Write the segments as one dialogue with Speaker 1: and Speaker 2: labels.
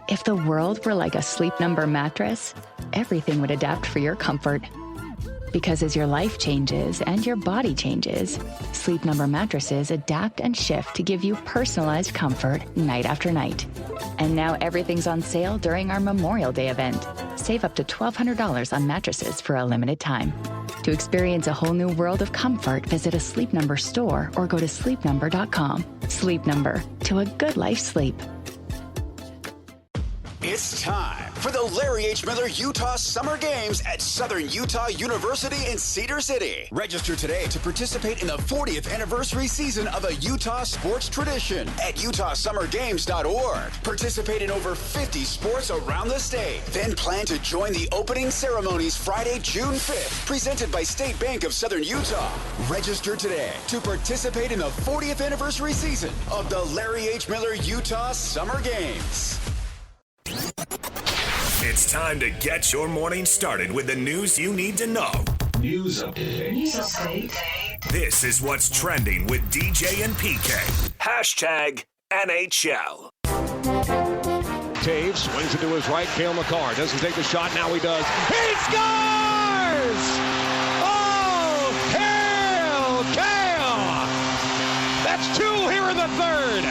Speaker 1: If the world were like a Sleep Number mattress, everything would adapt for your comfort. Because as your life changes and your body changes, Sleep Number mattresses adapt and shift to give you personalized comfort night after night. And now everything's on sale during our Memorial Day event. Save up to $1,200 on mattresses for a limited time. To experience a whole new world of comfort, visit a Sleep Number store or go to sleepnumber.com. Sleep Number, to a good life sleep.
Speaker 2: It's time for the Larry H. Miller Utah Summer Games at Southern Utah University in Cedar City. Register today to participate in the 40th anniversary season of a Utah sports tradition at utahsummergames.org. Participate in over 50 sports around the state. Then plan to join the opening ceremonies Friday, June 5th, presented by State Bank of Southern Utah. Register today to participate in the 40th anniversary season of the Larry H. Miller Utah Summer Games.
Speaker 3: It's time to get your morning started with the news you need to know.
Speaker 4: News update.
Speaker 3: This is what's trending with DJ and PK. Hashtag NHL.
Speaker 5: Taves swings it to his right. Cale Makar doesn't take the shot. Now he does. He scores! Oh, Cale! That's two here in the third.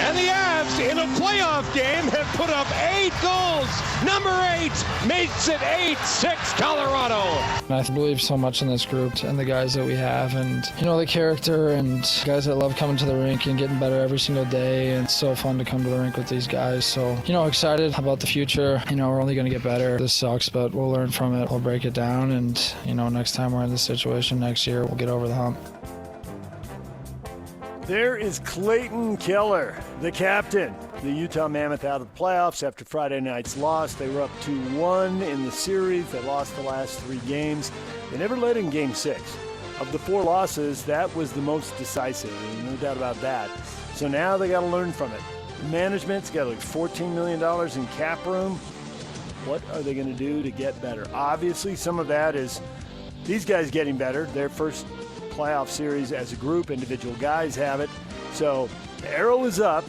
Speaker 5: And the Avs, in a playoff game, have put up 8 goals. Number 8 makes it 8-6 Colorado.
Speaker 6: I believe so much in this group and the guys that we have, and the character and guys that love coming to the rink and getting better every single day. And it's so fun to come to the rink with these guys. So, excited about the future. We're only going to get better. This sucks, but we'll learn from it. We'll break it down, and next time we're in this situation next year, we'll get over the hump.
Speaker 7: There is Clayton Keller, the captain. The Utah Mammoth out of the playoffs after Friday night's loss. They were up 2-1 in the series. They lost the last 3 games. They never led in Game 6. Of the 4 losses, that was the most decisive, no doubt about that. So now they got to learn from it. Management's got like $14 million in cap room. What are they going to do to get better? Obviously, some of that is these guys getting better. Their first playoff series as a group. Individual guys have it. So the arrow is up.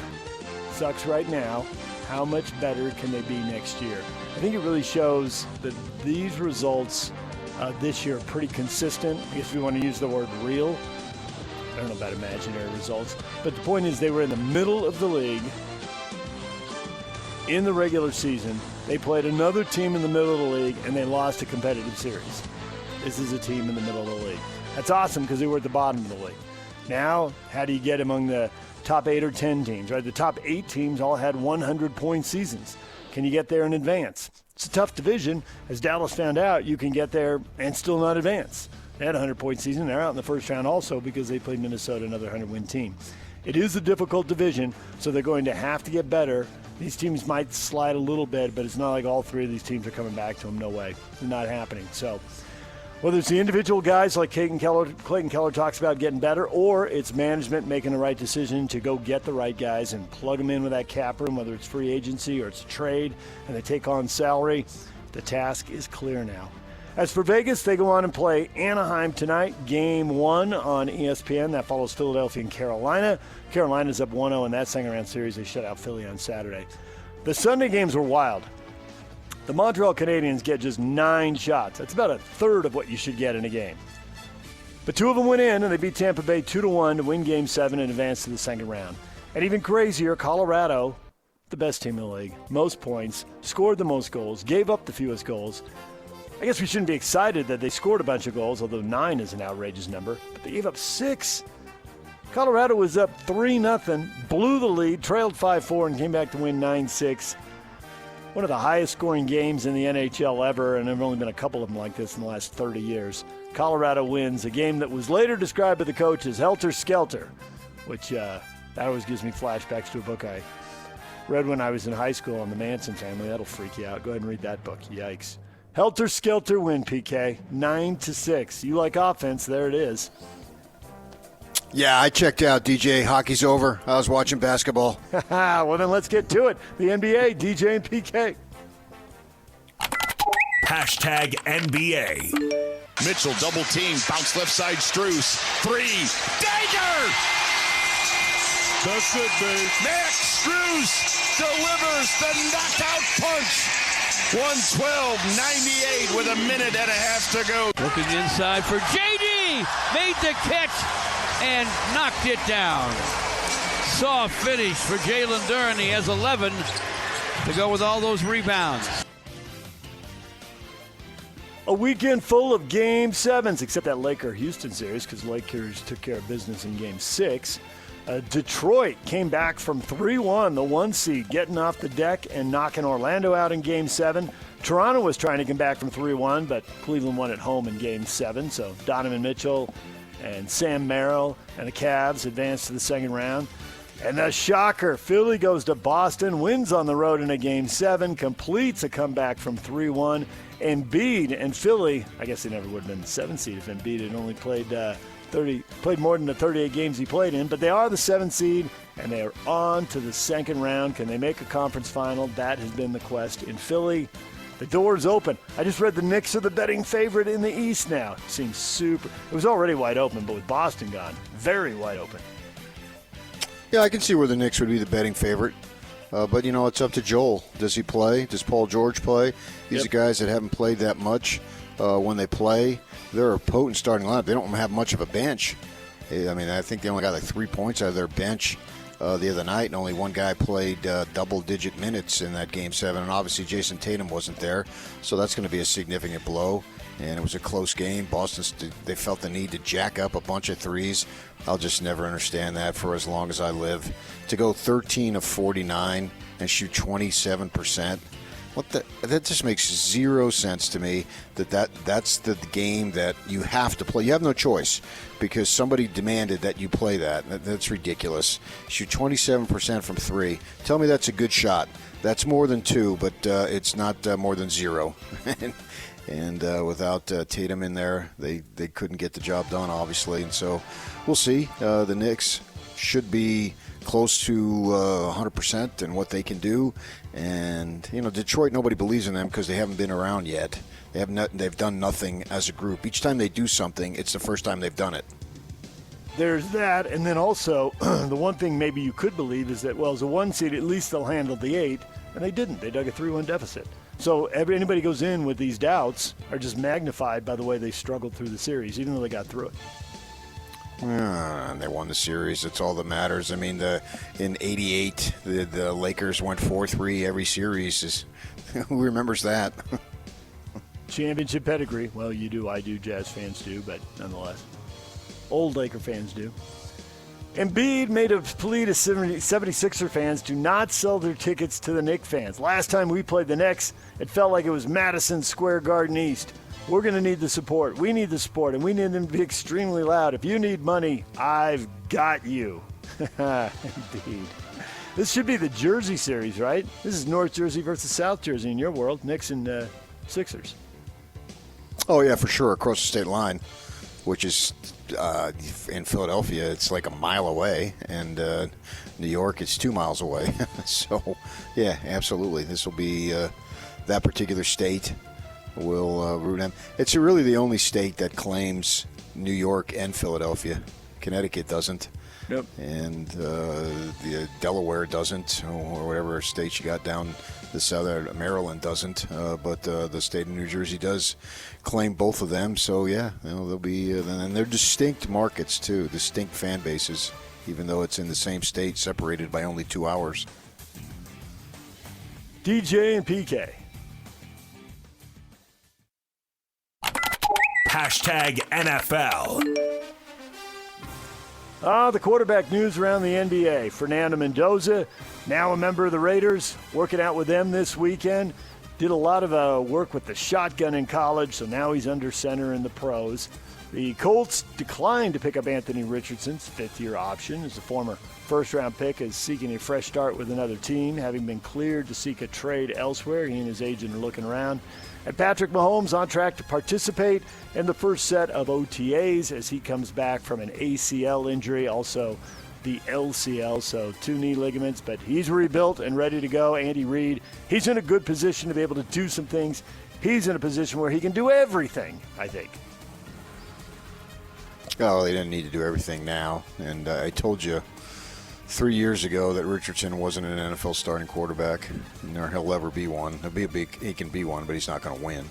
Speaker 7: Sucks right now. How much better can they be next year? I think it really shows that these results this year are pretty consistent. I guess we want to use the word real. I don't know about imaginary results. But the point is they were in the middle of the league in the regular season. They played another team in the middle of the league, and they lost a competitive series. This is a team in the middle of the league. That's awesome because they were at the bottom of the league. Now, how do you get among the top 8 or 10 teams, right? The top 8 teams all had 100-point seasons. Can you get there in advance? It's a tough division. As Dallas found out, you can get there and still not advance. They had a 100-point season. They're out in the first round also because they played Minnesota, another 100-win team. It is a difficult division, so they're going to have to get better. These teams might slide a little bit, but it's not like all 3 of these teams are coming back to them. No way. It's not happening. So whether it's the individual guys like Clayton Keller talks about getting better, or it's management making the right decision to go get the right guys and plug them in with that cap room, whether it's free agency or it's a trade and they take on salary, the task is clear now. As for Vegas, they go on and play Anaheim tonight, Game 1 on ESPN. That follows Philadelphia and Carolina. Carolina's up 1-0 in that second-round series. They shut out Philly on Saturday. The Sunday games were wild. The Montreal Canadiens get just 9 shots. That's about a third of what you should get in a game. But 2 of them went in, and they beat Tampa Bay 2-1 to win Game 7 and advance to the second round. And even crazier, Colorado, the best team in the league, most points, scored the most goals, gave up the fewest goals. I guess we shouldn't be excited that they scored a bunch of goals, although 9 is an outrageous number. But they gave up 6. Colorado was up 3-0, blew the lead, trailed 5-4, and came back to win 9-6. One of the highest scoring games in the NHL ever, and there have only been a couple of them like this in the last 30 years. Colorado wins a game that was later described by the coach as helter-skelter, which that always gives me flashbacks to a book I read when I was in high school on the Manson family. That'll freak you out. Go ahead and read that book. Yikes. Helter-skelter win, PK. 9-6. You like offense, there it is.
Speaker 8: Yeah, I checked out, DJ. Hockey's over. I was watching basketball.
Speaker 7: Well, then let's get to it. The NBA, DJ and PK.
Speaker 3: Hashtag NBA.
Speaker 9: Mitchell double team, bounce left side, Strus. 3. Dagger!
Speaker 5: That should be.
Speaker 3: Max Strus delivers the knockout punch. 112.98 with a minute and a half to go.
Speaker 9: Looking inside for JD. Made the catch and knocked it down. Soft finish for Jalen Duren. He has 11 to go with all those rebounds.
Speaker 7: A weekend full of Game 7s, except that Laker-Houston series, because Lakers took care of business in Game 6. Detroit came back from 3-1, the 1 seed, getting off the deck and knocking Orlando out in Game 7. Toronto was trying to come back from 3-1, but Cleveland won at home in Game 7. So Donovan Mitchell and Sam Merrill and the Cavs advanced to the second round. And the shocker, Philly goes to Boston, wins on the road in a Game 7, completes a comeback from 3-1. Embiid and Philly, I guess they never would have been the 7th seed if Embiid had only played more than the 38 games he played in, but they are the 7th seed, and they are on to the second round. Can they make a conference final? That has been the quest in Philly. The door's open. I just read the Knicks are the betting favorite in the East now. Seems super. It was already wide open, but with Boston gone, very wide open.
Speaker 8: Yeah, I can see where the Knicks would be the betting favorite. But, it's up to Joel. Does he play? Does Paul George play? These are guys that haven't played that much. When they play, they're a potent starting lineup. They don't have much of a bench. I think they only got 3 points out of their bench the other night, and only one guy played double-digit minutes in that Game 7. And obviously Jason Tatum wasn't there, so that's going to be a significant blow. And it was a close game. Boston, they felt the need to jack up a bunch of threes. I'll just never understand that for as long as I live. To go 13 of 49 and shoot 27%. That just makes zero sense to me. That's the game that you have to play. You have no choice because somebody demanded that you play that. That's ridiculous. Shoot 27% from 3. Tell me that's a good shot. That's more than 2, but it's not more than 0. And without Tatum in there, they couldn't get the job done, obviously. And so we'll see. The Knicks should be close to 100% in what they can do. And, Detroit, nobody believes in them because they haven't been around yet. They've done nothing as a group. Each time they do something, it's the first time they've done it.
Speaker 7: There's that. And then also, the one thing maybe you could believe is that, as a 1 seed, at least they'll handle the 8. And they didn't. They dug a 3-1 deficit. So anybody goes in with these doubts are just magnified by the way they struggled through the series, even though they got through it.
Speaker 8: And they won the series. That's all that matters. In '88, the Lakers went 4-3 every series. Who remembers that?
Speaker 7: Championship pedigree. Well, you do. I do. Jazz fans do. But nonetheless, old Laker fans do. Embiid made a plea to 76er fans to not sell their tickets to the Knicks fans. Last time we played the Knicks, it felt like it was Madison Square Garden East. We're going to need the support. We need the support, and we need them to be extremely loud. If you need money, I've got you. Indeed. This should be the Jersey series, right? This is North Jersey versus South Jersey in your world. Knicks and Sixers.
Speaker 8: Oh, yeah, for sure, across the state line, which is in Philadelphia, it's like a mile away, and New York, it's 2 miles away. So, yeah, absolutely. This will be that particular state will root them. It's really the only state that claims New York and Philadelphia. Connecticut doesn't.
Speaker 7: Yep.
Speaker 8: And the Delaware doesn't, or whatever state you got down the southern. Maryland doesn't, but the state of New Jersey does claim both of them. So yeah, they'll be, and they're distinct markets too, distinct fan bases, even though it's in the same state, separated by only 2 hours.
Speaker 7: DJ and PK.
Speaker 3: #NFL.
Speaker 7: The quarterback news around the NBA. Fernando Mendoza, now a member of the Raiders, working out with them this weekend. Did a lot of work with the shotgun in college, so now he's under center in the pros. The Colts declined to pick up Anthony Richardson's fifth-year option, as the former first-round pick is seeking a fresh start with another team, having been cleared to seek a trade elsewhere. He and his agent are looking around. And Patrick Mahomes on track to participate in the first set of OTAs as he comes back from an ACL injury, also the LCL, so 2 knee ligaments. But he's rebuilt and ready to go. Andy Reid, he's in a good position to be able to do some things. He's in a position where he can do everything, I think.
Speaker 8: Oh, they didn't need to do everything now. And I told you 3 years ago that Richardson wasn't an NFL starting quarterback, nor he'll ever be one. He can be one, but he's not going to win.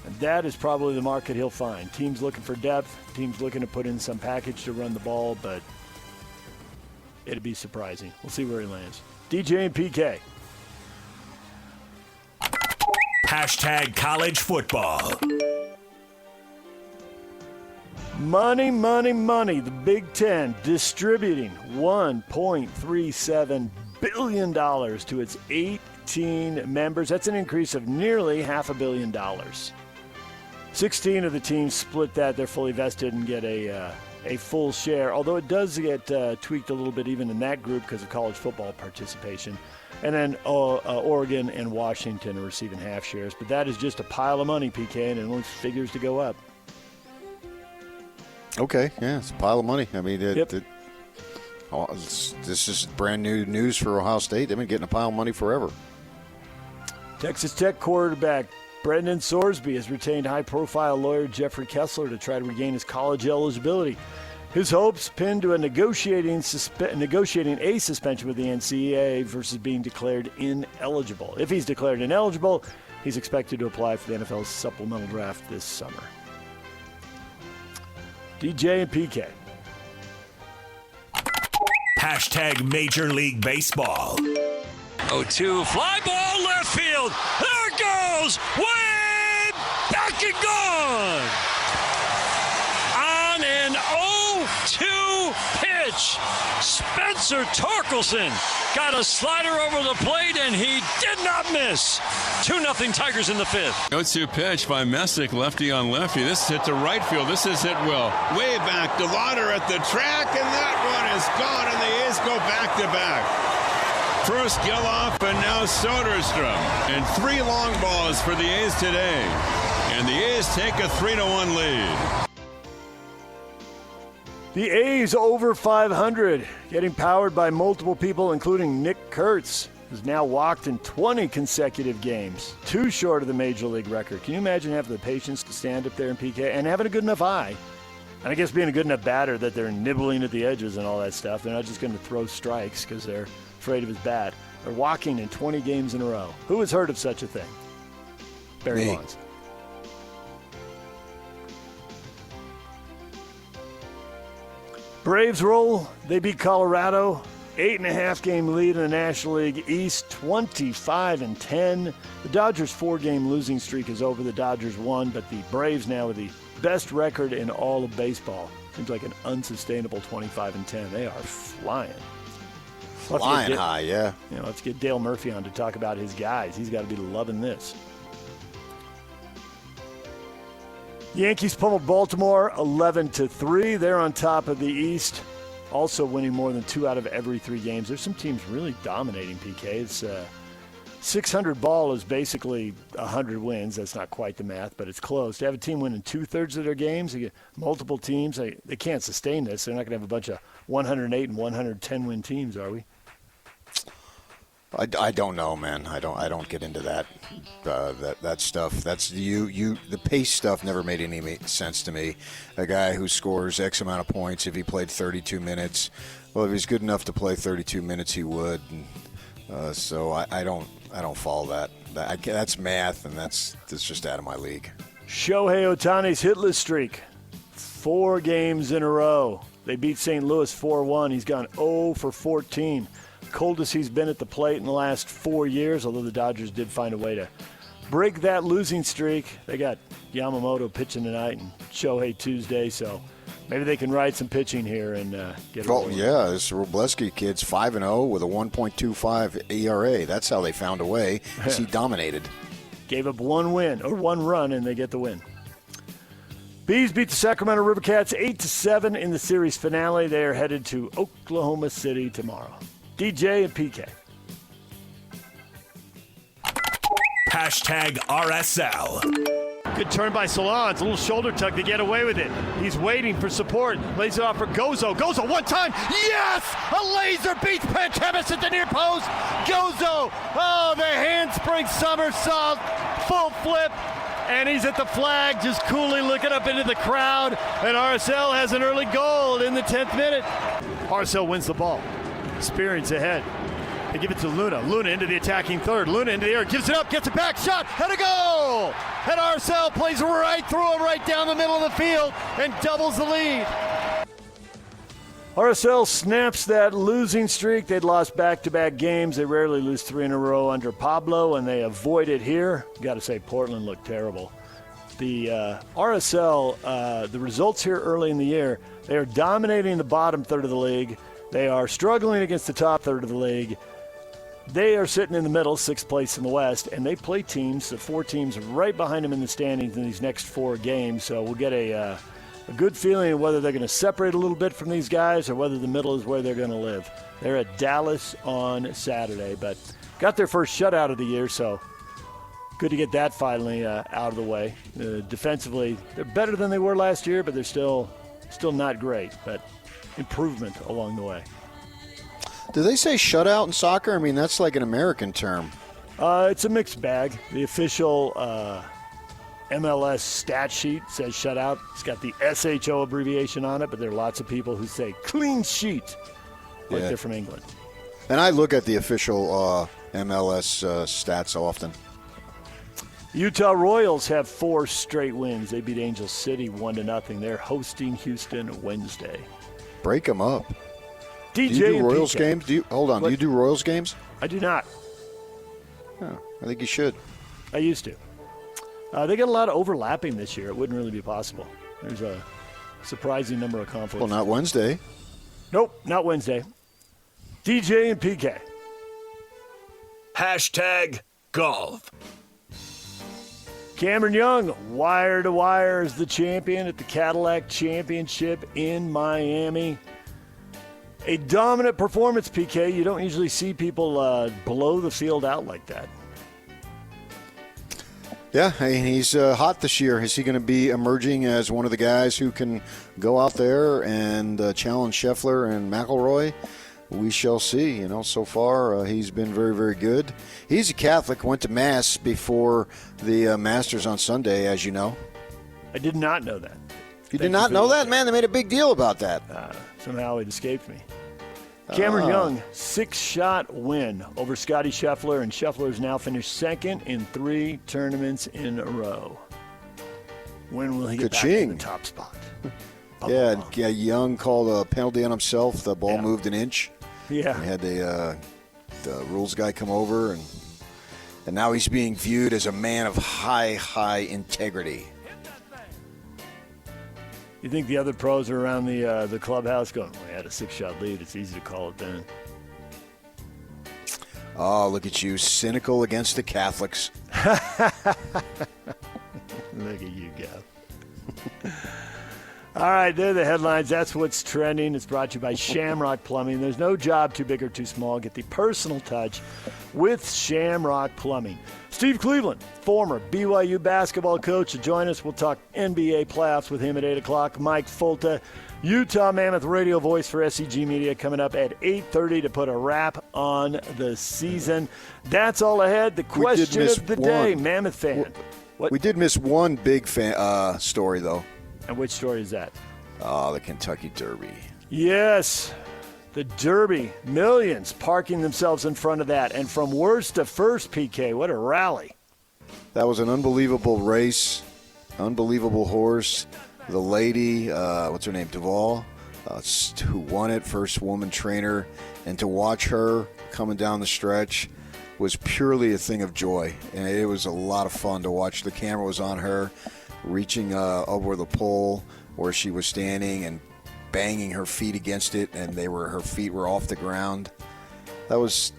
Speaker 7: And that is probably the market he'll find. Teams looking for depth, teams looking to put in some package to run the ball, but it'd be surprising. We'll see where he lands. DJ and PK.
Speaker 3: Hashtag college football.
Speaker 7: Money, money, money. The Big Ten distributing $1.37 billion to its 18 members. That's an increase of nearly $500 million. 16 of the teams split that. They're fully vested and get a full share, although it does get tweaked a little bit even in that group because of college football participation. And then Oregon and Washington are receiving half shares. But that is just a pile of money, PK, and it only figures to go up.
Speaker 8: Okay, yeah, it's a pile of money. I mean,
Speaker 7: Yep.
Speaker 8: This is brand new news for Ohio State. They've been getting a pile of money forever.
Speaker 7: Texas Tech quarterback Brendan Sorsby has retained high-profile lawyer Jeffrey Kessler to try to regain his college eligibility. His hopes pinned to negotiating a suspension with the NCAA versus being declared ineligible. If he's declared ineligible, he's expected to apply for the NFL's supplemental draft this summer. DJ and PK.
Speaker 3: Hashtag Major League Baseball.
Speaker 9: 0-2, fly ball left field. There it goes. Way back and gone. On an 0-2 pitch, Spencer Torkelson got a slider over the plate, and he did not miss. 2-0 Tigers in the fifth.
Speaker 10: 0-2 pitch by Messick, lefty on lefty. This hit to right field. This is hit well. Way back, DeLauder at the track, and that one is gone, and the A's go back-to-back. First Geloff, and now Soderstrom. And 3 long balls for the A's today. And the A's take a 3-1 lead.
Speaker 7: The A's over 500, getting powered by multiple people, including Nick Kurtz, who's now walked in 20 consecutive games, 2 short of the Major League record. Can you imagine having the patience to stand up there in PK and having a good enough eye? And I guess being a good enough batter that they're nibbling at the edges and all that stuff. They're not just going to throw strikes because they're afraid of his bat. They're walking in 20 games in a row. Who has heard of such a thing? Barry Bonds. Braves roll. They beat Colorado. 8.5 game lead in the National League East, 25-10. The Dodgers' 4-game losing streak is over. The Dodgers won, but the Braves now with the best record in all of baseball. Seems like an unsustainable 25-10. They are flying.
Speaker 8: Flying high, yeah.
Speaker 7: You know, let's get Dale Murphy on to talk about his guys. He's got to be loving this. Yankees pummeled Baltimore 11-3. They're on top of the East, also winning more than 2 out of every 3 games. There's some teams really dominating, PK. It's 600 ball is basically 100 wins. That's not quite the math, but it's close. To have a team winning 2/3 of their games, they get multiple teams, they can't sustain this. They're not going to have a bunch of 108 and 110 win teams, are we?
Speaker 8: I don't know, man. I don't get into that that stuff. That's the pace stuff never made any sense to me. A guy who scores X amount of points, if he played 32 minutes, well, if he's good enough to play 32 minutes, he would. And, so I don't follow that. That's math, and that's just out of my league.
Speaker 7: Shohei Ohtani's hitless streak, 4 games in a row. They beat St. Louis 4-1. He's gone 0 for 14. Coldest he's been at the plate in the last 4 years, although the Dodgers did find a way to break that losing streak. They got Yamamoto pitching tonight and Shohei Tuesday, so maybe they can ride some pitching here and get it.
Speaker 8: Oh, yeah, this Robleski kid's 5-0 with a 1.25 ERA. That's how they found a way, because he dominated.
Speaker 7: Gave up 1 run, and they get the win. Bees beat the Sacramento River Cats 8-7 in the series finale. They are headed to Oklahoma City tomorrow. DJ and PK.
Speaker 3: Hashtag RSL.
Speaker 7: Good turn by Solans. A little shoulder tuck to get away with it. He's waiting for support. Lays it off for Gozo. Gozo one time. Yes! A laser beats Pantemis at the near post. Gozo. Oh, the handspring somersault. Full flip. And he's at the flag, just coolly looking up into the crowd. And RSL has an early goal in the 10th minute. RSL wins the ball. Experience ahead. They give it to Luna. Luna into the attacking third. Luna into the air. Gives it up. Gets it back. Shot. And a goal. And RSL plays right through him, right down the middle of the field, and doubles the lead. RSL snaps that losing streak. They'd lost back-to-back games. They rarely lose 3 in a row under Pablo, and they avoid it here. Got to say, Portland looked terrible. The RSL, the results here early in the year, they are dominating the bottom third of the league. They are struggling against the top third of the league. They are sitting in the middle, 6th place in the West, and they play teams, the 4 teams right behind them in the standings in these next 4 games. So we'll get a good feeling of whether they're going to separate a little bit from these guys or whether the middle is where they're going to live. They're at Dallas on Saturday, but got their first shutout of the year, so good to get that finally out of the way. Defensively, they're better than they were last year, but they're still not great, but improvement along the way.
Speaker 8: Do they say shutout in soccer? I mean, that's like an American term.
Speaker 7: It's a mixed bag. The official MLS stat sheet says shutout. It's got the SHO abbreviation on it, but there are lots of people who say clean sheet, like they're from England.
Speaker 8: And I look at the official MLS stats often.
Speaker 7: Utah Royals have 4 straight wins. They beat Angel City 1-0. They're hosting Houston Wednesday.
Speaker 8: Break them up.
Speaker 7: DJ
Speaker 8: do you do
Speaker 7: and
Speaker 8: Royals
Speaker 7: PK.
Speaker 8: games? Do you do Royals games?
Speaker 7: I do not.
Speaker 8: Oh, I think you should.
Speaker 7: I used to. They got a lot of overlapping this year. It wouldn't really be possible. There's a surprising number of conflicts.
Speaker 8: Well, not Wednesday.
Speaker 7: Nope, not Wednesday. DJ and PK.
Speaker 3: #golf.
Speaker 7: Cameron Young, wire to wire, is the champion at the Cadillac Championship in Miami. A dominant performance, PK. You don't usually see people blow the field out like that.
Speaker 8: Yeah, he's hot this year. Is he going to be emerging as one of the guys who can go out there and challenge Scheffler and McIlroy? We shall see. So far he's been very, very good. He's a Catholic, went to Mass before the Masters on Sunday, as you know.
Speaker 7: I did not know that.
Speaker 8: You did not know that? Man, they made a big deal about that.
Speaker 7: Somehow it escaped me. Cameron Young, 6-shot win over Scotty Scheffler, and Scheffler's now finished second in 3 tournaments in a row. When will he get back to the top spot?
Speaker 8: Yeah, Young called a penalty on himself. The ball moved an inch.
Speaker 7: Yeah.
Speaker 8: He had the rules guy come over, and now he's being viewed as a man of high integrity.
Speaker 7: You think the other pros are around the clubhouse going, we had a 6-shot lead. It's easy to call it then.
Speaker 8: Oh, look at you, cynical against the Catholics.
Speaker 7: Look at you go. All right, there are the headlines. That's what's trending. It's brought to you by Shamrock Plumbing. There's no job too big or too small. Get the personal touch with Shamrock Plumbing. Steve Cleveland, former BYU basketball coach, will join us. We'll talk NBA playoffs with him at 8 o'clock. Mike Fulta, Utah Mammoth radio voice for SCG Media, coming up at 8:30 to put a wrap on the season. That's all ahead. The question of the day, Mammoth fan.
Speaker 8: We did miss one big story, though.
Speaker 7: And which story is that?
Speaker 8: Oh, the Kentucky Derby.
Speaker 7: Yes, the Derby. Millions parking themselves in front of that. And from worst to first, PK, what a rally.
Speaker 8: That was an unbelievable race, unbelievable horse. The lady, what's her name, Duvall, who won it, first woman trainer. And to watch her coming down the stretch was purely a thing of joy. And it was a lot of fun to watch. The camera was on her, reaching over the pole where she was standing and banging her feet against it, and her feet were off the ground. That was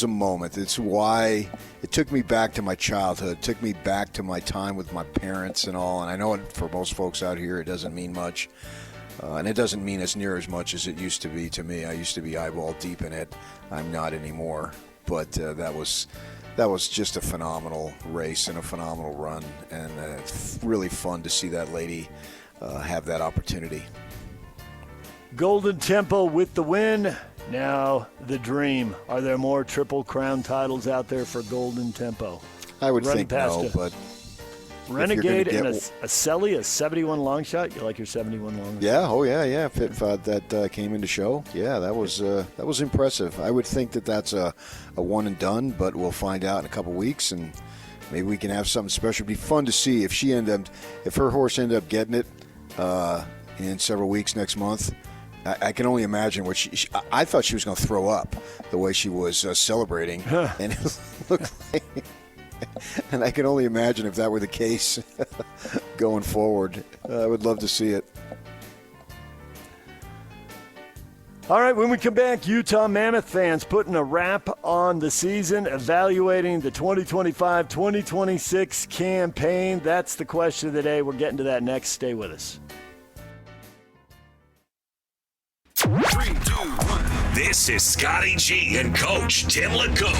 Speaker 8: a moment. It's why it took me back to my childhood, took me back to my time with my parents and all. And I know for most folks out here it doesn't mean much, and it doesn't mean as near as much as it used to be to me. I used to be eyeball deep in it. I'm not anymore. But that was just a phenomenal race and a phenomenal run, and it's really fun to see that lady have that opportunity.
Speaker 7: Golden Tempo with the win. Now the dream. Are there more Triple Crown titles out there for Golden Tempo?
Speaker 8: I would think no, but
Speaker 7: Renegade and a Selly, a 71 long shot. You like your 71 long shot?
Speaker 8: Yeah, yeah. That came into show. Yeah, that was impressive. I would think that's a one and done, but we'll find out in a couple weeks, and maybe we can have something special. It'd be fun to see if her horse ended up getting it in several weeks next month. I can only imagine what I thought she was going to throw up the way she was celebrating, and it looked like. And I can only imagine if that were the case going forward. I would love to see it.
Speaker 7: All right, when we come back, Utah Mammoth fans putting a wrap on the season, evaluating the 2025-2026 campaign. That's the question of the day. We're getting to that next. Stay with us.
Speaker 3: 3, 2, 1. This is Scotty G and Coach Tim LeCoux.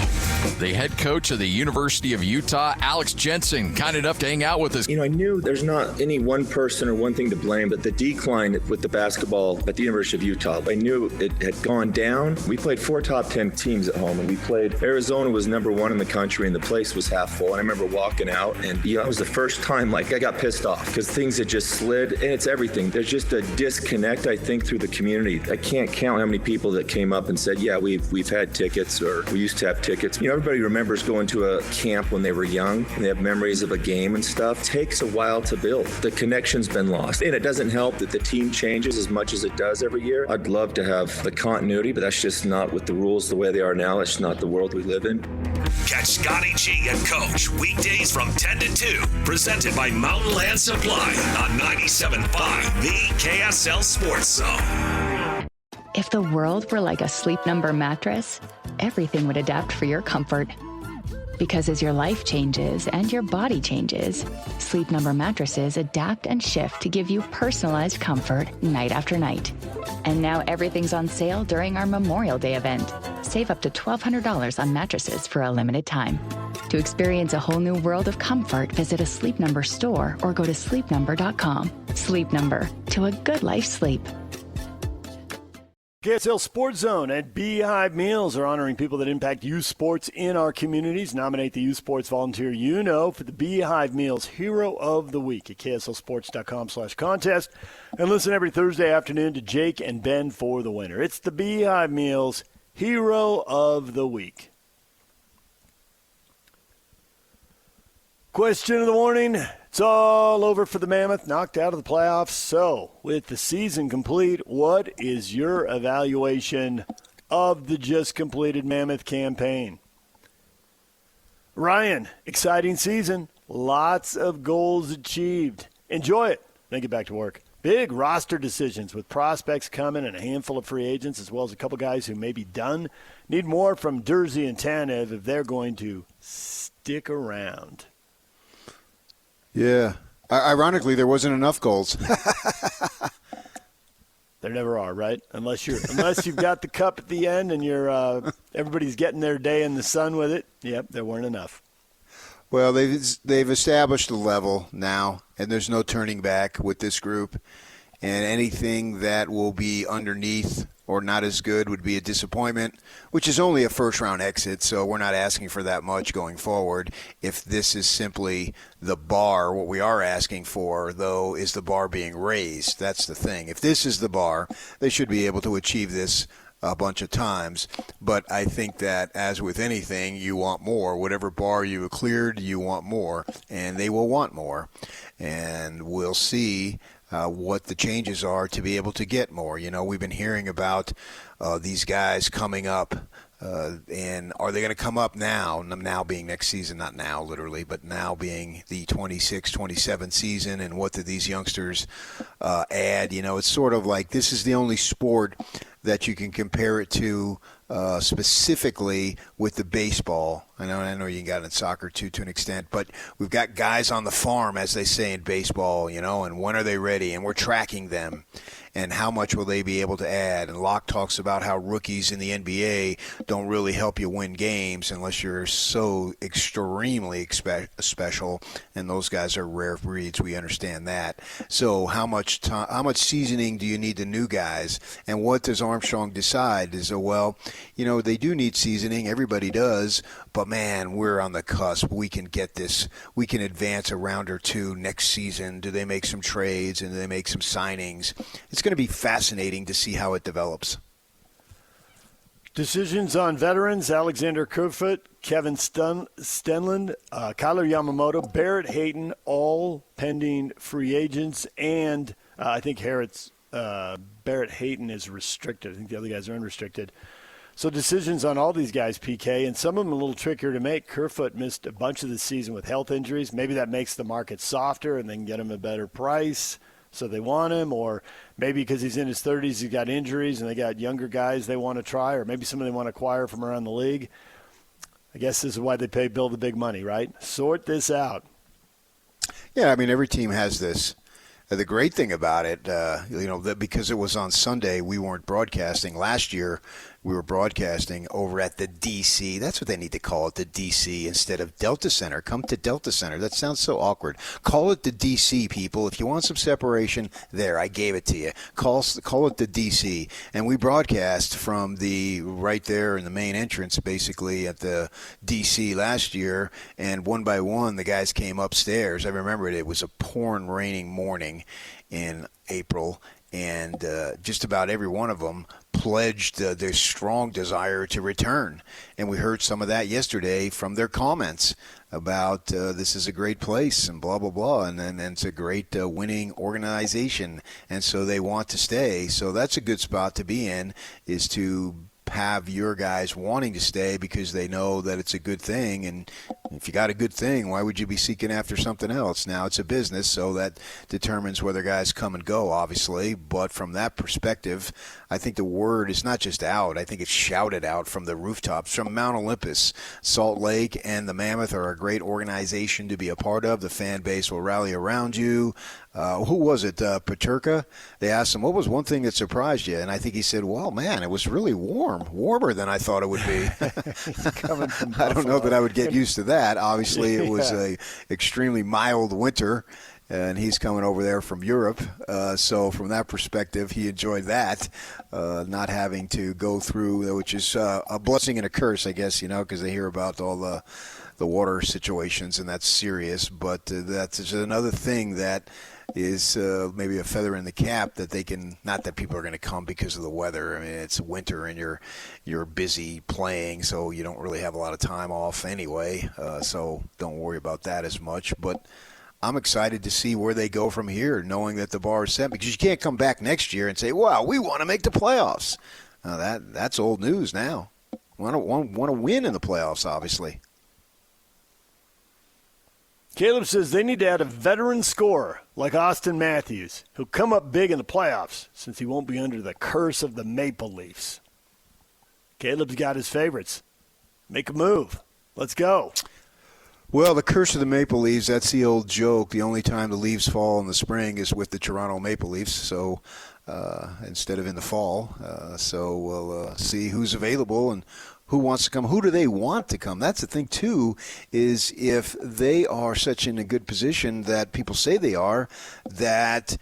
Speaker 11: The head coach of the University of Utah, Alex Jensen, kind enough to hang out with us.
Speaker 12: I knew there's not any one person or one thing to blame, but the decline with the basketball at the University of Utah, I knew it had gone down. We played 4 top 10 teams at home, and we played Arizona was number 1 in the country, and the place was half full. And I remember walking out, and it was the first time I got pissed off because things had just slid, and it's everything. There's just a disconnect, I think, through the community. I can't count how many people that came up and said, yeah, we've had tickets, or we used to have tickets. Everybody remembers going to a camp when they were young, and they have memories of a game and stuff. It takes a while to build. The connection's been lost. And it doesn't help that the team changes as much as it does every year. I'd love to have the continuity, but that's just not with the rules the way they are now. It's not the world we live in.
Speaker 3: Catch Scotty G and Coach weekdays from 10 to 2. Presented by Mountain Land Supply on 97.5, the KSL Sports Zone.
Speaker 1: If the world were like a Sleep Number mattress, everything would adapt for your comfort. Because as your life changes and your body changes, Sleep Number mattresses adapt and shift to give you personalized comfort night after night. And now everything's on sale during our Memorial Day event. Save up to $1,200 on mattresses for a limited time. To experience a whole new world of comfort, visit a Sleep Number store or go to sleepnumber.com. Sleep Number, to a good life sleep.
Speaker 7: KSL Sports Zone and Beehive Meals are honoring people that impact youth sports in our communities. Nominate the youth sports volunteer for the Beehive Meals Hero of the Week at KSLSports.com/contest. And listen every Thursday afternoon to Jake and Ben for the winner. It's the Beehive Meals Hero of the Week. Question of the morning. It's all over for the Mammoth, knocked out of the playoffs. So, with the season complete, what is your evaluation of the just completed Mammoth campaign? Ryan, exciting season. Lots of goals achieved. Enjoy it. Then get back to work. Big roster decisions with prospects coming and a handful of free agents, as well as a couple guys who may be done. Need more from Dursey and Tanev if they're going to stick around.
Speaker 8: Yeah. Ironically, there wasn't enough goals.
Speaker 7: There never are, right? Unless you've got the cup at the end and you're everybody's getting their day in the sun with it. Yep, there weren't enough.
Speaker 8: Well, they've established a level now, and there's no turning back with this group. And anything that will be underneath or not as good would be a disappointment, which is only a first-round exit, so we're not asking for that much going forward. If this is simply the bar, what we are asking for, though, is the bar being raised. That's the thing. If this is the bar, they should be able to achieve this a bunch of times. But I think that, as with anything, you want more. Whatever bar you have cleared, you want more, and they will want more. And we'll see what the changes are to be able to get more. We've been hearing about these guys coming up, and are they going to come up now being next season, not now literally, but now being the 26-27 season, and what do these youngsters add? It's sort of like this is the only sport that you can compare it to specifically with the baseball. I know you got it in soccer too, to an extent, but we've got guys on the farm, as they say in baseball, and when are they ready? And we're tracking them. And how much will they be able to add? And Locke talks about how rookies in the NBA don't really help you win games unless you're so extremely special, and those guys are rare breeds. We understand that. So how much seasoning do you need the new guys? And what does Armstrong decide? they do need seasoning. Everybody does. But, man, we're on the cusp. We can get this. We can advance a round or two next season. Do they make some trades and do they make some signings? It's going to be fascinating to see how it develops.
Speaker 7: Decisions on veterans: Alexander Kerfoot, Kevin Stenland, Kyler Yamamoto, Barrett Hayton, all pending free agents. And I think Barrett Hayton is restricted. I think the other guys are unrestricted. So decisions on all these guys, PK, and some of them a little trickier to make. Kerfoot missed a bunch of the season with health injuries. Maybe that makes the market softer and they can get him a better price, so they want him. Or maybe because he's in his 30s, he's got injuries and they got younger guys they want to try, or maybe somebody they want to acquire from around the league. I guess this is why they pay Bill the big money, right? Sort this out.
Speaker 8: Yeah, I mean, every team has this. The great thing about it, that because it was on Sunday, we weren't broadcasting. Last year, we were broadcasting over at the DC. That's what they need to call it, the DC, instead of Delta Center. Come to Delta Center. That sounds so awkward. Call it the DC, people. If you want some separation, there, I gave it to you. Call it the DC. And we broadcast from right there in the main entrance, basically, at the DC last year. And one by one, the guys came upstairs. I remember it. It was a pouring, raining morning in April. And just about every one of them pledged their strong desire to return. And we heard some of that yesterday from their comments about this is a great place and blah, blah, blah. And it's a great winning organization. And so they want to stay. So that's a good spot to be in, is to have your guys wanting to stay because they know that it's a good thing. And if you got a good thing, why would you be seeking after something else? Now it's a business, so that determines whether guys come and go, obviously. But from that perspective, I think the word is not just out. I think it's shouted out from the rooftops, from Mount Olympus. Salt Lake and the Mammoth are a great organization to be a part of. The fan base will rally around you. Who was it? Paterka? They asked him, what was one thing that surprised you? And I think he said, well, man, it was really warmer than I thought it would be. I don't know that I would get used to that. Obviously, it was a extremely mild winter, and he's coming over there from Europe. So from that perspective, he enjoyed that, not having to go through, which is a blessing and a curse, I guess, because they hear about all the water situations, and that's serious. But that's just another thing that is maybe a feather in the cap that they can, not that people are going to come because of the weather. I mean, it's winter and you're busy playing, so you don't really have a lot of time off anyway, so don't worry about that as much. But I'm excited to see where they go from here, knowing that the bar is set, because you can't come back next year and say, wow, we want to make the playoffs. That's old news now. Want to win in the playoffs, obviously.
Speaker 7: Caleb says they need to add a veteran scorer like Austin Matthews, who'll come up big in the playoffs since he won't be under the curse of the Maple Leafs. Caleb's got his favorites. Make a move. Let's go.
Speaker 8: Well, the curse of the Maple Leafs, that's the old joke. The only time the leaves fall in the spring is with the Toronto Maple Leafs, so instead of in the fall. So we'll see who's available and who wants to come. Who do they want to come? That's the thing, too, is if they are such in a good position that people say they are, that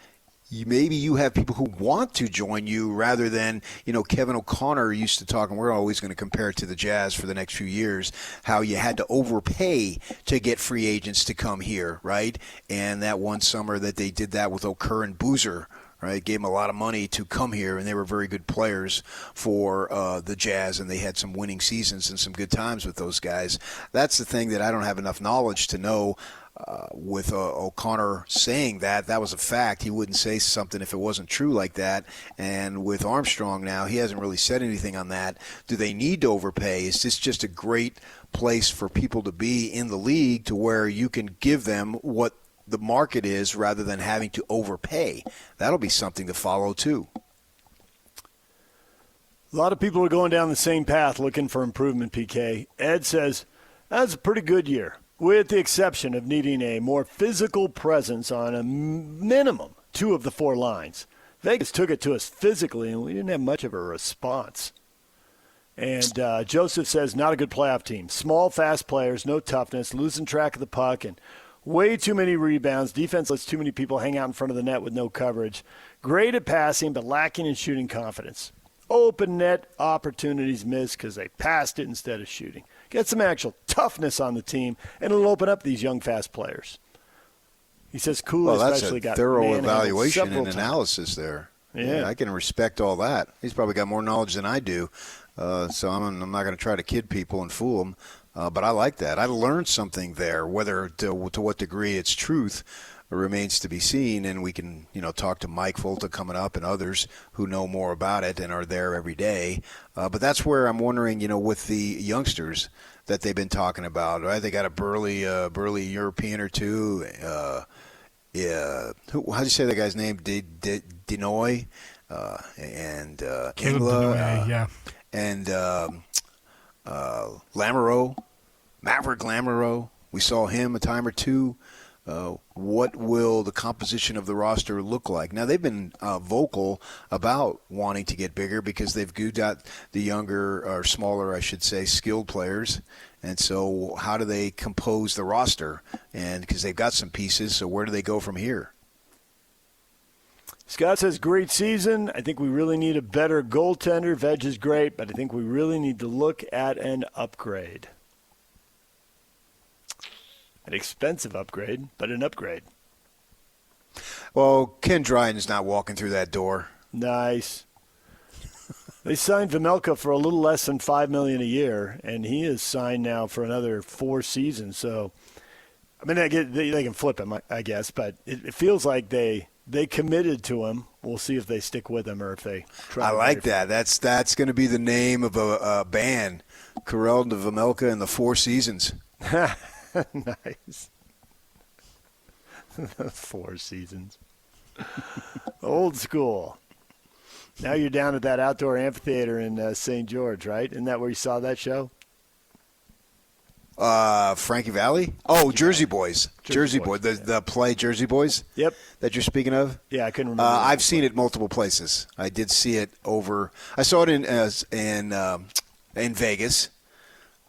Speaker 8: maybe you have people who want to join you rather than, Kevin O'Connor used to talk, and we're always going to compare it to the Jazz for the next few years, how you had to overpay to get free agents to come here, right? And that one summer that they did that with Okur and Boozer, right, gave them a lot of money to come here, and they were very good players for the Jazz, and they had some winning seasons and some good times with those guys. That's the thing that I don't have enough knowledge to know. With O'Connor saying that was a fact. He wouldn't say something if it wasn't true like that. And with Armstrong now, he hasn't really said anything on that. Do they need to overpay? Is this just a great place for people to be in the league to where you can give them what the market is rather than having to overpay? That'll be something to follow too.
Speaker 7: A lot of people are going down the same path looking for improvement, PK. Ed says, that's a pretty good year, with the exception of needing a more physical presence on a minimum 2 of the 4 lines. Vegas took it to us physically, and we didn't have much of a response. And Joseph says, not a good playoff team. Small, fast players, no toughness, losing track of the puck, and way too many rebounds. Defense lets too many people hang out in front of the net with no coverage. Great at passing, but lacking in shooting confidence. open net opportunities missed because they passed it instead of shooting. Get some actual toughness on the team, and it'll open up these young, fast players. He says Cooley especially got
Speaker 8: thorough
Speaker 7: manhandled
Speaker 8: evaluation and
Speaker 7: times.
Speaker 8: analysis there.
Speaker 7: Yeah,
Speaker 8: I can respect all that. He's probably got more knowledge than I do, so I'm not going to try to kid people and fool them. But I like that. I learned something there. Whether to what degree it's truth remains to be seen, and we can talk to Mike Folta coming up and others who know more about it and are there every day. But that's where I'm wondering, with the youngsters that they've been talking about, right? They got a burly European or two. How do you say that guy's name? Denoy and Ingla,
Speaker 13: yeah,
Speaker 8: and Lamoureux, Maverick Lamoureux. We saw him a time or two. What will the composition of the roster look like? Now, they've been vocal about wanting to get bigger because they've got the younger, or smaller, I should say, skilled players. And so how do they compose the roster? And because they've got some pieces, so where do they go from here?
Speaker 7: Scott says, great season. I think we really need a better goaltender. Veg is great, but I think we really need to look at an upgrade. An expensive upgrade, but an upgrade.
Speaker 8: Well, Ken Dryden's not walking through that door.
Speaker 7: Nice. They signed Vejmelka for a little less than $5 million a year, and he is signed now for another 4 seasons. So, I mean, they can flip him, I guess, but it feels like they committed to him. We'll see if they stick with him or if they try.
Speaker 8: I like that. That's going to be the name of a band, Karel de Vejmelka and the 4 Seasons.
Speaker 7: Nice. 4 seasons. Old school. Now you're down at that outdoor amphitheater in St. George, right? Isn't that where you saw that show?
Speaker 8: Frankie Valli? Oh, Jersey Boys. Jersey Boys. The play Jersey Boys?
Speaker 7: Yep.
Speaker 8: That you're speaking of?
Speaker 7: Yeah, I couldn't remember.
Speaker 8: I've seen it multiple places. I did see it I saw it in Vegas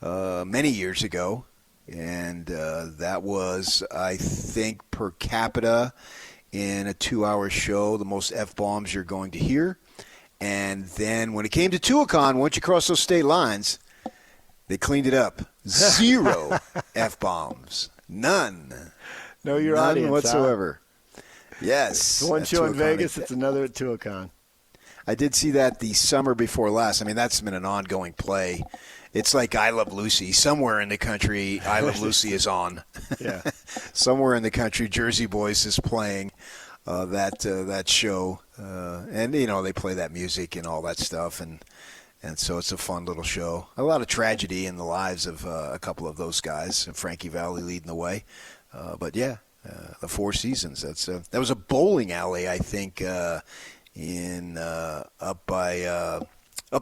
Speaker 8: many years ago. And that was, I think, per capita in a 2-hour show, the most F-bombs you're going to hear. And then when it came to Tuacahn, once you cross those state lines, they cleaned it up. 0 F-bombs. None.
Speaker 7: Know your
Speaker 8: None
Speaker 7: audience,
Speaker 8: whatsoever. Huh? Yes.
Speaker 7: It's one show in Vegas, it's another at Tuacahn.
Speaker 8: I did see that the summer before last. I mean, that's been an ongoing play. It's like I Love Lucy. Somewhere in the country, I Love Lucy is on.
Speaker 7: Yeah.
Speaker 8: Somewhere in the country, Jersey Boys is playing that show. And, they play that music and all that stuff. And so it's a fun little show. A lot of tragedy in the lives of a couple of those guys. And Frankie Valli leading the way. But, yeah, the 4 Seasons. That was a bowling alley, I think, up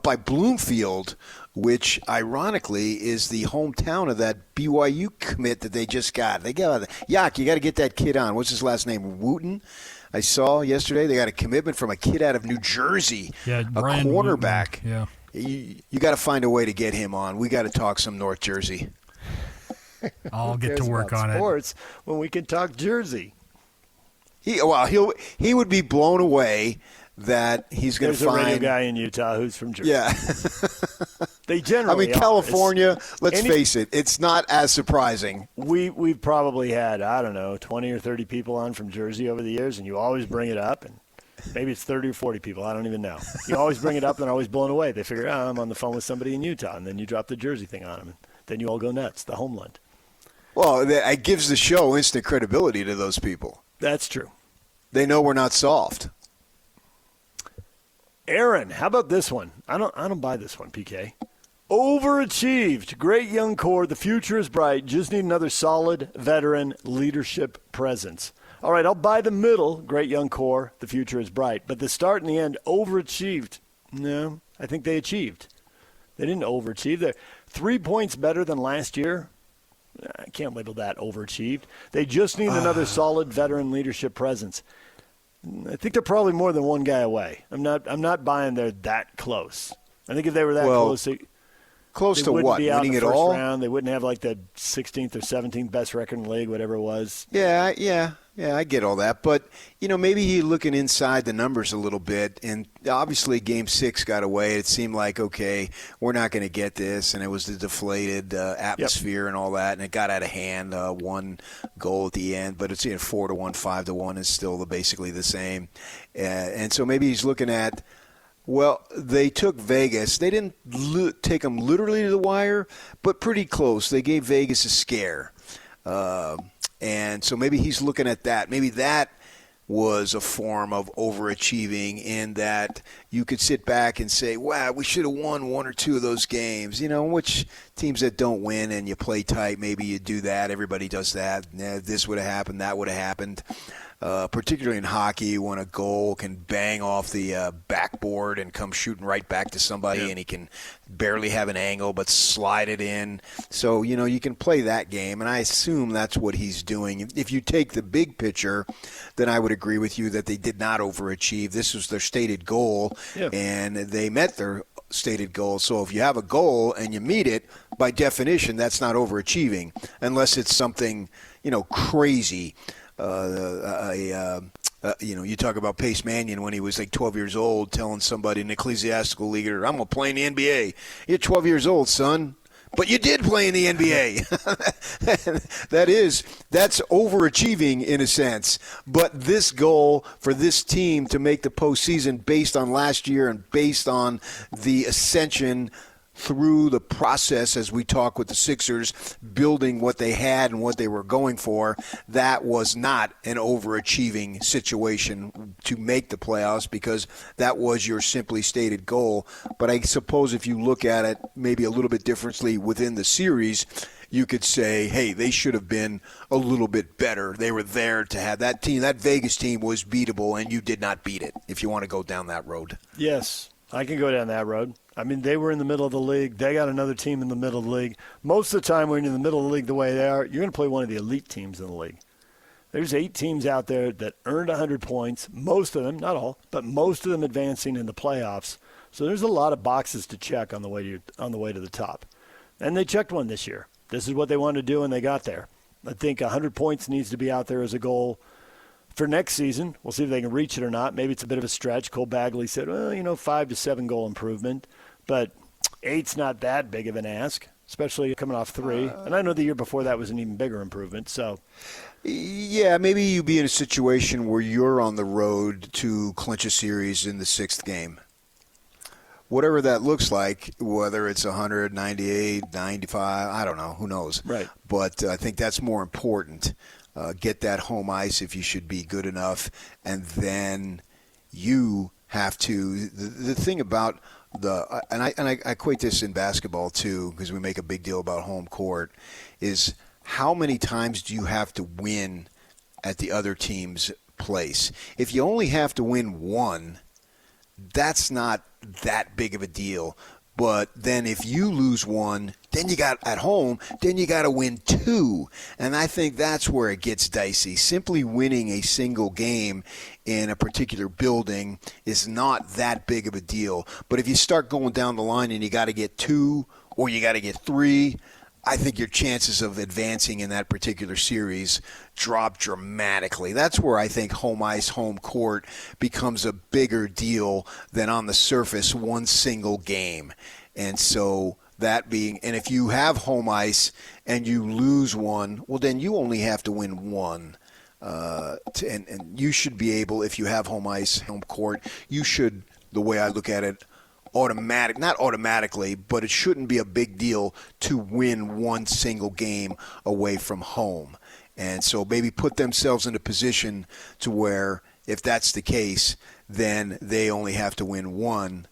Speaker 8: by Bloomfield, which ironically is the hometown of that BYU commit that they just got. You got to get that kid on. What's his last name? Wooten. I saw yesterday they got a commitment from a kid out of New Jersey, a cornerback.
Speaker 13: Wooten.
Speaker 8: Yeah, you got to find a way to get him on. We got to talk some North Jersey.
Speaker 13: I'll get to work on
Speaker 7: sports when we can talk Jersey.
Speaker 8: He would be blown away that he's going to find.
Speaker 7: There's a radio guy in Utah who's from Jersey.
Speaker 8: Yeah.
Speaker 7: They generally
Speaker 8: California, let's face it, it's not as surprising.
Speaker 7: We've probably had, 20 or 30 people on from Jersey over the years, and you always bring it up, and maybe it's 30 or 40 people. I don't even know. You always bring it up, and they're always blown away. They figure, I'm on the phone with somebody in Utah, and then you drop the Jersey thing on them, and then you all go nuts, the homeland.
Speaker 8: Well, it gives the show instant credibility to those people.
Speaker 7: That's true.
Speaker 8: They know we're not soft.
Speaker 7: Aaron, how about this one? I don't buy this one, PK. Overachieved. Great young core. The future is bright. Just need another solid veteran leadership presence. All right, I'll buy the middle. Great young core. The future is bright. But the start and the end, overachieved. No, I think they achieved. They didn't overachieve. They're 3 points better than last year. I can't label that overachieved. They just need another solid veteran leadership presence. I think they're probably more than one guy away. I'm not buying they're that close. I think if they were that close,
Speaker 8: close to what?
Speaker 7: Be out
Speaker 8: Winning
Speaker 7: in the
Speaker 8: it
Speaker 7: first
Speaker 8: all?
Speaker 7: Round. They wouldn't have like the 16th or 17th best record in the league, whatever it was.
Speaker 8: Yeah. Yeah, I get all that. But, maybe he's looking inside the numbers a little bit. And obviously Game 6 got away. It seemed like, okay, we're not going to get this. And it was the deflated atmosphere and all that. And it got out of hand, 1 goal at the end. But it's 4-1, 5-1 is still basically the same. And so maybe he's looking at, well, they took Vegas. They didn't take them literally to the wire, but pretty close. They gave Vegas a scare. And so maybe he's looking at that. Maybe that was a form of overachieving in that you could sit back and say, wow, we should have won 1 or 2 of those games. Which teams that don't win and you play tight, maybe you do that. Everybody does that. This would have happened, that would have happened. Particularly in hockey, when a goal can bang off the backboard and come shooting right back to somebody, and he can barely have an angle but slide it in. So, you can play that game, and I assume that's what he's doing. If you take the big picture, then I would agree with you that they did not overachieve. This was their stated goal, and they met their stated goal. So if you have a goal and you meet it, by definition, that's not overachieving, unless it's something, crazy. You talk about Pace Mannion when he was like 12 years old telling somebody in an ecclesiastical leaguer, I'm going to play in the NBA. You're 12 years old, son. But you did play in the NBA. That's overachieving in a sense. But this goal for this team to make the postseason based on last year and based on the ascension through the process, as we talk with the Sixers, building what they had and what they were going for, that was not an overachieving situation to make the playoffs because that was your simply stated goal. But I suppose if you look at it maybe a little bit differently within the series, you could say, hey, they should have been a little bit better. They were there to have that team. That Vegas team was beatable, and you did not beat it, if you want to go down that road.
Speaker 7: Yes, I can go down that road. I mean, they were in the middle of the league. They got another team in the middle of the league. Most of the time when you're in the middle of the league the way they are, you're going to play one of the elite teams in the league. There's 8 teams out there that earned 100 points, most of them, not all, but most of them advancing in the playoffs. So there's a lot of boxes to check on the way to the top. And they checked one this year. This is what they wanted to do, and they got there. I think 100 points needs to be out there as a goal for next season. We'll see if they can reach it or not. Maybe it's a bit of a stretch. Cole Bagley said, 5 to 7 goal improvement. But 8's not that big of an ask, especially coming off 3. And I know the year before that was an even bigger improvement. So,
Speaker 8: yeah, maybe you be in a situation where you're on the road to clinch a series in the 6th game. Whatever that looks like, whether it's 100, 98, 95, I don't know. Who knows?
Speaker 7: Right.
Speaker 8: But I think that's more important. Get that home ice if you should be good enough. And then you have to – the thing about – and I equate this in basketball too, because we make a big deal about home court, is how many times do you have to win at the other team's place? If you only have to win 1, that's not that big of a deal. But then if you lose 1, then you got at home, then you got to win 2. And I think that's where it gets dicey. Simply winning a single game in a particular building is not that big of a deal. But if you start going down the line and you got to get 2 or you got to get 3, I think your chances of advancing in that particular series drop dramatically. That's where I think home ice, home court becomes a bigger deal than on the surface one single game. And so that being, and if you have home ice and you lose 1, well, then you only have to win 1. And you should be able, if you have home ice, home court, you should, the way I look at it, not automatically, but it shouldn't be a big deal to win 1 single game away from home. And so maybe put themselves in a position to where if that's the case, then they only have to win 1,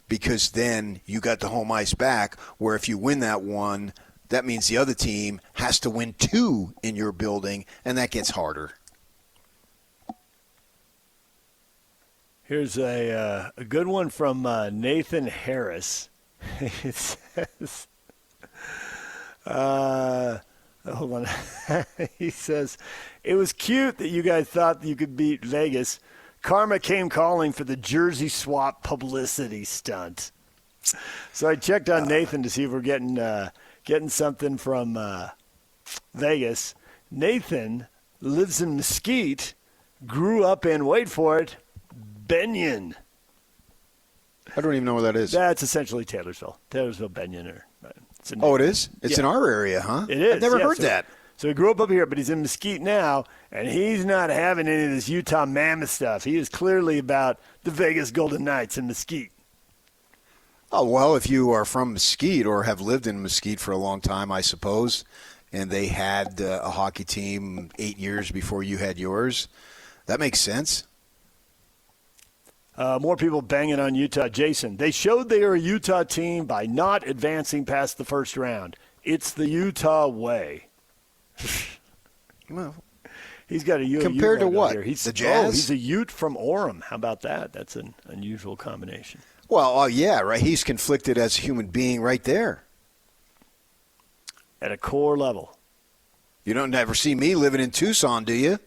Speaker 8: because then you got the home ice back, where if you win that 1, that means the other team has to win 2 in your building, and that gets harder.
Speaker 7: Here's a good one from Nathan Harris. It says, hold on. He says, it was cute that you guys thought you could beat Vegas. Karma came calling for the jersey swap publicity stunt. So I checked on Nathan to see if we're getting something from Vegas. Nathan lives in Mesquite, grew up in, wait for it, Benyon.
Speaker 8: I don't even know where that is.
Speaker 7: That's essentially Taylorsville, Benyon.
Speaker 8: It is? It's in our area, huh?
Speaker 7: It is.
Speaker 8: I've never heard that.
Speaker 7: So he grew up here, but he's in Mesquite now, and he's not having any of this Utah Mammoth stuff. He is clearly about the Vegas Golden Knights in Mesquite.
Speaker 8: Oh, well, if you are from Mesquite or have lived in Mesquite for a long time, I suppose, and they had a hockey team 8 years before you had yours, that makes sense.
Speaker 7: More people banging on Utah. Jason, they showed they are a Utah team by not advancing past the first round. It's the Utah way.
Speaker 8: Well,
Speaker 7: he's got a
Speaker 8: compared to what?
Speaker 7: Here.
Speaker 8: The Jazz?
Speaker 7: He's a Ute from Orem. How about that? That's an unusual combination.
Speaker 8: Well, yeah, right. He's conflicted as a human being right there.
Speaker 7: At a core level.
Speaker 8: You don't ever see me living in Tucson, do you?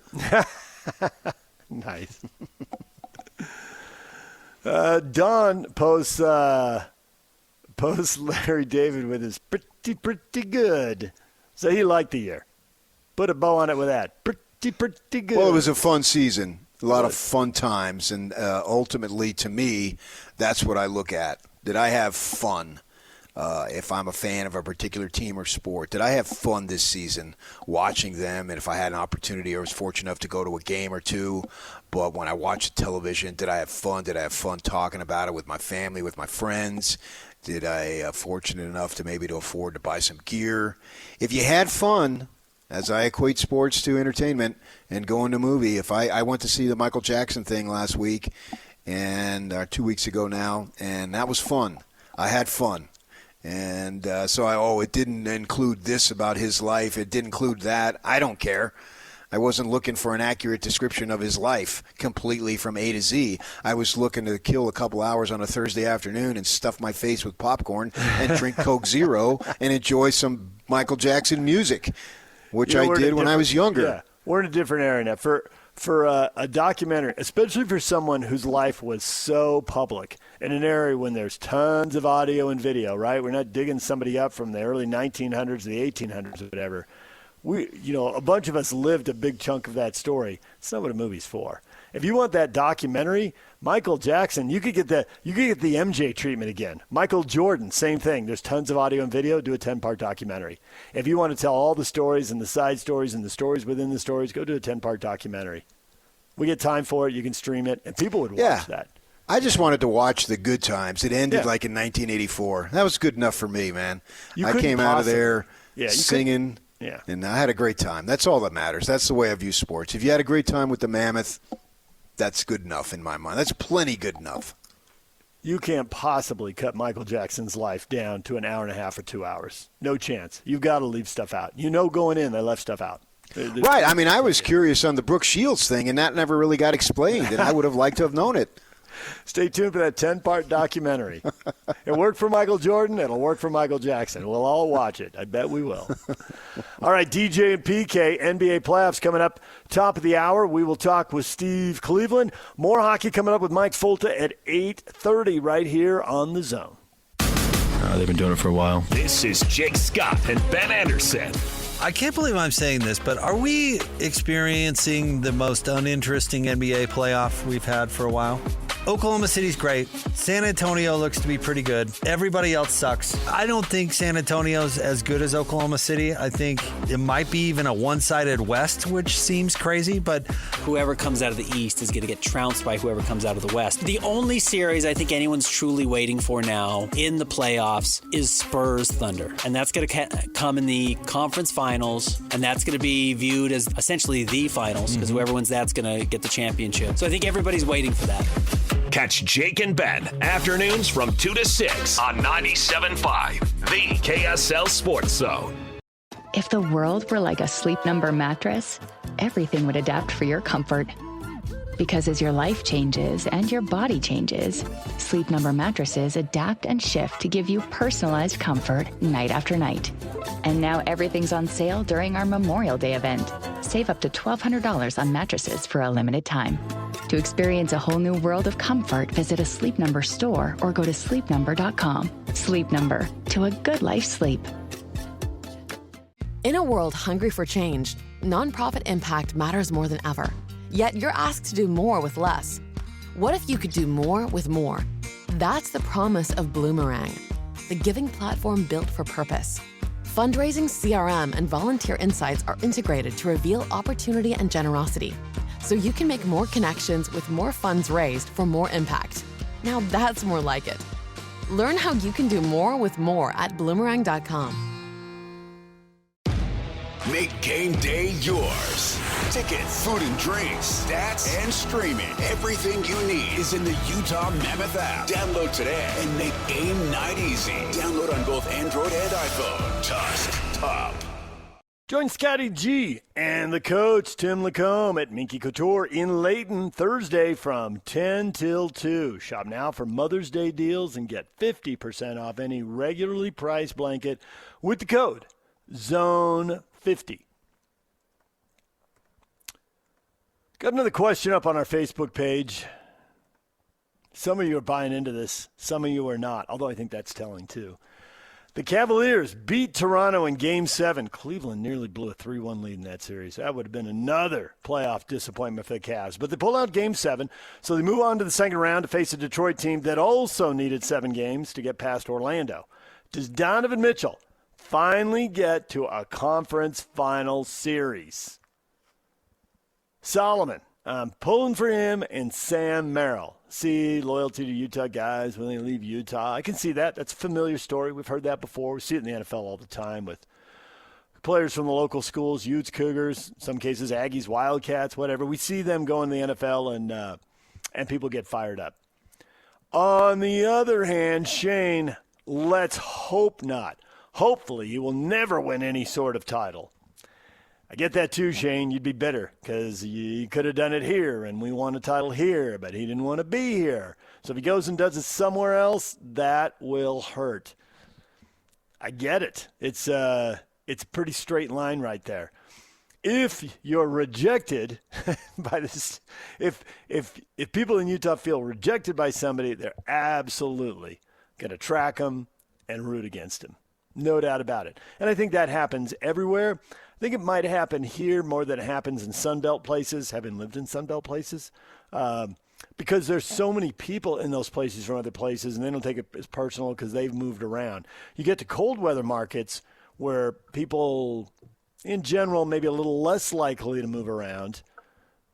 Speaker 7: Nice. Don posts Larry David with his pretty good. So he liked the year. Put a bow on it with that. Pretty good.
Speaker 8: Well, it was a fun season. A lot of fun times. And ultimately, to me, that's what I look at. Did I have fun? If I'm a fan of a particular team or sport, did I have fun this season watching them? And if I had an opportunity or was fortunate enough to go to a game or two, but when I watched television, did I have fun? Did I have fun talking about it with my family, with my friends? Did I fortunate enough to maybe to afford to buy some gear? If you had fun, as I equate sports to entertainment and going to a movie, if I went to see the Michael Jackson thing last week and 2 weeks ago now, and that was fun. I had fun. And it didn't include this about his life. It didn't include that. I don't care. I wasn't looking for an accurate description of his life completely from A to Z. I was looking to kill a couple hours on a Thursday afternoon and stuff my face with popcorn and drink Coke Zero and enjoy some Michael Jackson music, which I did when I was younger.
Speaker 7: Yeah, we're in a different area now. For a documentary, especially for someone whose life was so public, in an area when there's tons of audio and video, right? We're not digging somebody up from the early 1900s to the 1800s or whatever. A bunch of us lived a big chunk of that story. It's not what a movie's for. If you want that documentary, Michael Jackson, you could get the MJ treatment again. Michael Jordan, same thing. There's tons of audio and video. Do a 10-part documentary. If you want to tell all the stories and the side stories and the stories within the stories, go do a 10-part documentary. We get time for it. You can stream it, and people would watch that.
Speaker 8: I just wanted to watch the good times. It ended like in 1984. That was good enough for me, man. I came out of there singing, and I had a great time. That's all that matters. That's the way I view sports. If you had a great time with the Mammoth, that's good enough in my mind. That's plenty good enough.
Speaker 7: You can't possibly cut Michael Jackson's life down to an hour and a half or 2 hours. No chance. You've got to leave stuff out. Going in, they left stuff out.
Speaker 8: Right. I mean, I was curious on the Brooke Shields thing, and that never really got explained, and I would have liked to have known it.
Speaker 7: Stay tuned for that 10-part documentary. It worked for Michael Jordan. It'll work for Michael Jackson. We'll all watch it. I bet we will. All right, DJ and PK, NBA playoffs coming up top of the hour. We will talk with Steve Cleveland. More hockey coming up with Mike Fulta at 8:30 right here on The Zone.
Speaker 14: They've been doing it for a while.
Speaker 3: This is Jake Scott and Ben Anderson.
Speaker 15: I can't believe I'm saying this, but are we experiencing the most uninteresting NBA playoff we've had for a while? Oklahoma City's great. San Antonio looks to be pretty good. Everybody else sucks. I don't think San Antonio's as good as Oklahoma City. I think it might be even a one-sided West, which seems crazy, but
Speaker 16: whoever comes out of the East is going to get trounced by whoever comes out of the West. The only series I think anyone's truly waiting for now in the playoffs is Spurs Thunder, and that's going to come in the conference finals, and that's going to be viewed as essentially the finals because whoever wins that's going to get the championship. So I think everybody's waiting for that.
Speaker 3: Catch Jake and Ben afternoons from 2 to 6 on 97.5, the KSL Sports Zone.
Speaker 1: If the world were like a Sleep Number mattress, everything would adapt for your comfort. Because as your life changes and your body changes, Sleep Number mattresses adapt and shift to give you personalized comfort night after night. And now everything's on sale during our Memorial Day event. Save up to $1,200 on mattresses for a limited time. To experience a whole new world of comfort, visit a Sleep Number store or go to sleepnumber.com. Sleep Number, to a good life sleep.
Speaker 17: In a world hungry for change, nonprofit impact matters more than ever. Yet you're asked to do more with less. What if you could do more with more? That's the promise of Bloomerang, the giving platform built for purpose. Fundraising, CRM, and volunteer insights are integrated to reveal opportunity and generosity, so you can make more connections with more funds raised for more impact. Now that's more like it. Learn how you can do more with more at bloomerang.com.
Speaker 2: Make game day yours. Tickets, food and drinks, stats, and streaming. Everything you need is in the Utah Mammoth app. Download today and make game night easy. Download on both Android and iPhone. Tusk Top.
Speaker 7: Join Scotty G and the coach, Tim Lacombe, at Minky Couture in Layton Thursday from 10 till 2. Shop now for Mother's Day deals and get 50% off any regularly priced blanket with the code ZONE50. Got another question up on our Facebook page. Some of you are buying into this. Some of you are not, although I think that's telling too. The Cavaliers beat Toronto in Game 7. Cleveland nearly blew a 3-1 lead in that series. That would have been another playoff disappointment for the Cavs. But they pull out Game 7, so they move on to the second round to face a Detroit team that also needed 7 games to get past Orlando. Does Donovan Mitchell finally get to a conference final series? Solomon, I'm pulling for him and Sam Merrill. See loyalty to Utah guys when they leave Utah. I can see that. That's a familiar story. We've heard that before. We see it in the NFL all the time with players from the local schools, Utes, Cougars, some cases Aggies, Wildcats, whatever. We see them go in the NFL and people get fired up. On the other hand, Shane, let's hope not. Hopefully he will never win any sort of title. I get that too, Shane. You'd be bitter because you could have done it here and we won a title here, but he didn't want to be here. So if he goes and does it somewhere else, that will hurt. I get it. It's a pretty straight line right there. If you're rejected by this, if people in Utah feel rejected by somebody, they're absolutely going to track them and root against them. No doubt about it. And I think that happens everywhere. I think it might happen here more than it happens in Sunbelt places, having lived in Sunbelt places, because there's so many people in those places from other places, and they don't take it as personal because they've moved around. You get to cold weather markets where people, in general, maybe a little less likely to move around.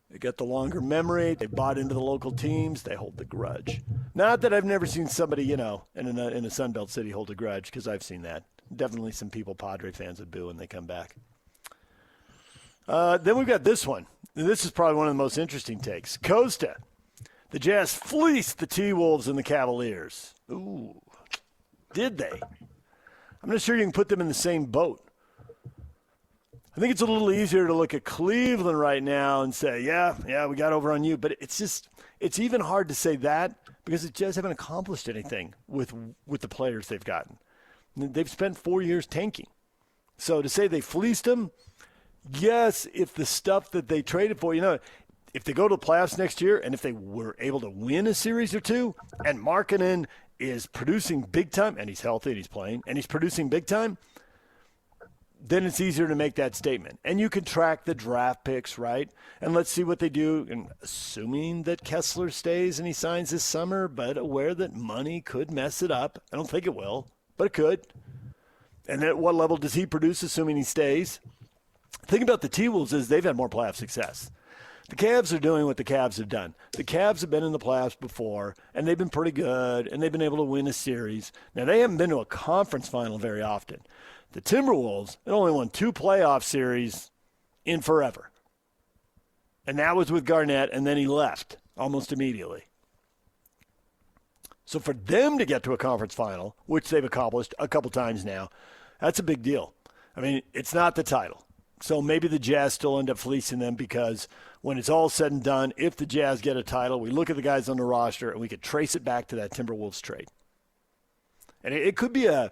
Speaker 7: They get the longer memory. They bought into the local teams. They hold the grudge. Not that I've never seen somebody, in a Sunbelt city hold a grudge, because I've seen that. Definitely some people, Padre fans, would boo when they come back. Then we've got this one. This is probably one of the most interesting takes. Costa. The Jazz fleeced the T-Wolves and the Cavaliers. Ooh. Did they? I'm not sure you can put them in the same boat. I think it's a little easier to look at Cleveland right now and say, yeah, we got over on you. But it's even hard to say that because the Jazz haven't accomplished anything with the players they've gotten. They've spent 4 years tanking. So to say they fleeced them, yes, if the stuff that they traded for, if they go to the playoffs next year and if they were able to win a series or two and Markkanen is producing big time and he's healthy and he's playing and he's producing big time, then it's easier to make that statement. And you can track the draft picks, right? And let's see what they do. And assuming that Kessler stays and he signs this summer, but aware that money could mess it up. I don't think it will, but it could. And at what level does he produce, assuming he stays? The thing about the T-Wolves is they've had more playoff success. The Cavs are doing what the Cavs have done. The Cavs have been in the playoffs before, and they've been pretty good, and they've been able to win a series. Now, they haven't been to a conference final very often. The Timberwolves had only won 2 playoff series in forever. And that was with Garnett, and then he left almost immediately. So for them to get to a conference final, which they've accomplished a couple times now, that's a big deal. I mean, it's not the title. So maybe the Jazz still end up fleecing them because when it's all said and done, if the Jazz get a title, we look at the guys on the roster and we could trace it back to that Timberwolves trade. And it could be a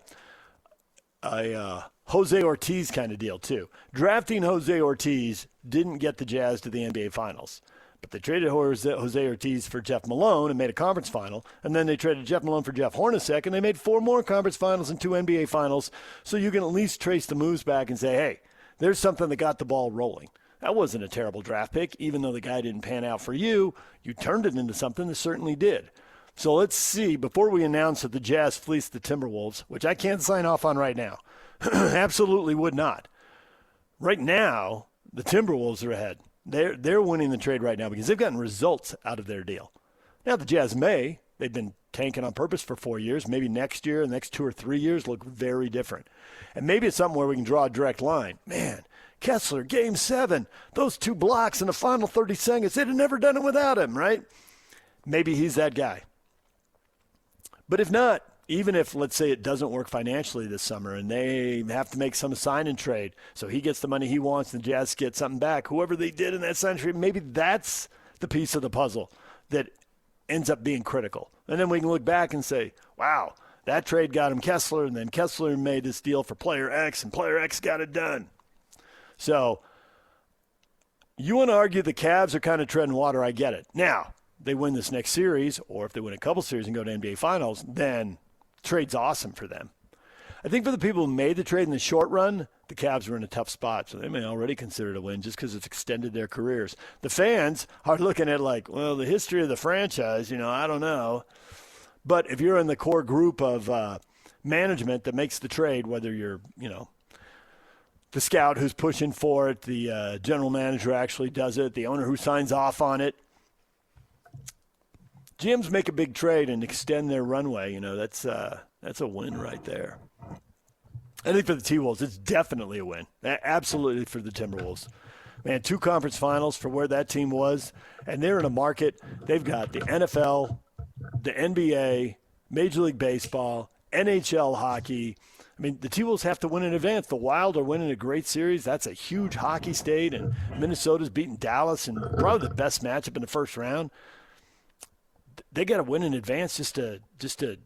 Speaker 7: Jose Ortiz kind of deal too. Drafting Jose Ortiz didn't get the Jazz to the NBA Finals. But they traded Jose Ortiz for Jeff Malone and made a conference final. And then they traded Jeff Malone for Jeff Hornacek, and they made 4 more conference finals and 2 NBA finals. So you can at least trace the moves back and say, hey, there's something that got the ball rolling. That wasn't a terrible draft pick. Even though the guy didn't pan out for you, you turned it into something that certainly did. So let's see, before we announce that the Jazz fleeced the Timberwolves, which I can't sign off on right now, absolutely would not. Right now, the Timberwolves are ahead. They're winning the trade right now because they've gotten results out of their deal. Now the Jazz may. They've been tanking on purpose for 4 years. Maybe next year, the next 2 or 3 years look very different. And maybe it's something where we can draw a direct line. Man, Kessler, Game 7, those 2 blocks in the final 30 seconds, they'd have never done it without him, right? Maybe he's that guy. But if not, even if, let's say, it doesn't work financially this summer and they have to make some sign and trade, so he gets the money he wants and the Jazz get something back, whoever they did in that sign and trade, maybe that's the piece of the puzzle that ends up being critical. And then we can look back and say, wow, that trade got him Kessler, and then Kessler made this deal for player X, and player X got it done. So you want to argue the Cavs are kind of treading water, I get it. Now, they win this next series, or if they win a couple series and go to NBA Finals, then trade's awesome for them. I think for the people who made the trade in the short run, the Cavs were in a tough spot, so they may already consider it a win just because it's extended their careers. The fans are looking at like, well, the history of the franchise, I don't know. But if you're in the core group of management that makes the trade, whether you're, the scout who's pushing for it, the general manager who actually does it, the owner who signs off on it, GMs make a big trade and extend their runway. That's a win right there. I think for the T-Wolves, it's definitely a win. Absolutely for the Timberwolves. Man, 2 conference finals for where that team was, and they're in a market. They've got the NFL, the NBA, Major League Baseball, NHL hockey. I mean, the T-Wolves have to win in advance. The Wild are winning a great series. That's a huge hockey state, and Minnesota's beating Dallas in probably the best matchup in the first round. They got to win in advance just to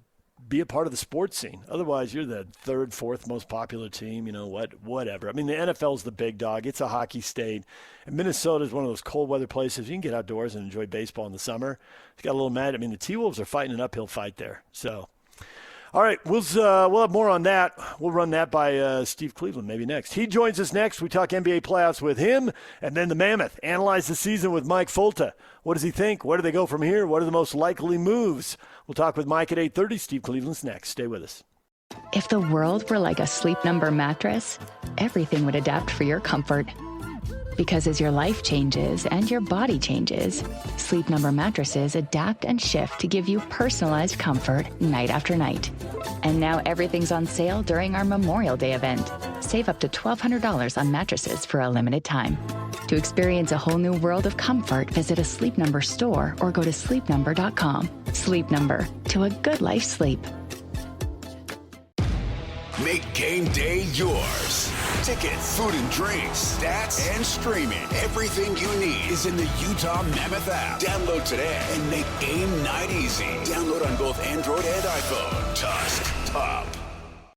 Speaker 7: be a part of the sports scene. Otherwise, you're the 3rd, 4th most popular team. Whatever. I mean, the NFL's the big dog. It's a hockey state. And Minnesota is one of those cold weather places. You can get outdoors and enjoy baseball in the summer. It's got a little mad. I mean, the T-Wolves are fighting an uphill fight there. So, all right, we'll have more on that. We'll run that by Steve Cleveland maybe next. He joins us next. We talk NBA playoffs with him, and then the Mammoth. Analyze the season with Mike Fulta. What does he think? Where do they go from here? What are the most likely moves? We'll talk with Mike at 8:30. Steve Cleveland's next. Stay with us.
Speaker 1: If the world were like a Sleep Number mattress, everything would adapt for your comfort. Because as your life changes and your body changes, Sleep Number mattresses adapt and shift to give you personalized comfort night after night. And now everything's on sale during our Memorial Day event. Save up to $1,200 on mattresses for a limited time. To experience a whole new world of comfort, visit a Sleep Number store or go to sleepnumber.com. Sleep Number, to a good life sleep.
Speaker 2: Make game day yours. Tickets, food and drinks, stats, and streaming. Everything you need is in the Utah Mammoth app. Download today and make game night easy. Download on both Android and iPhone. Tusk Top.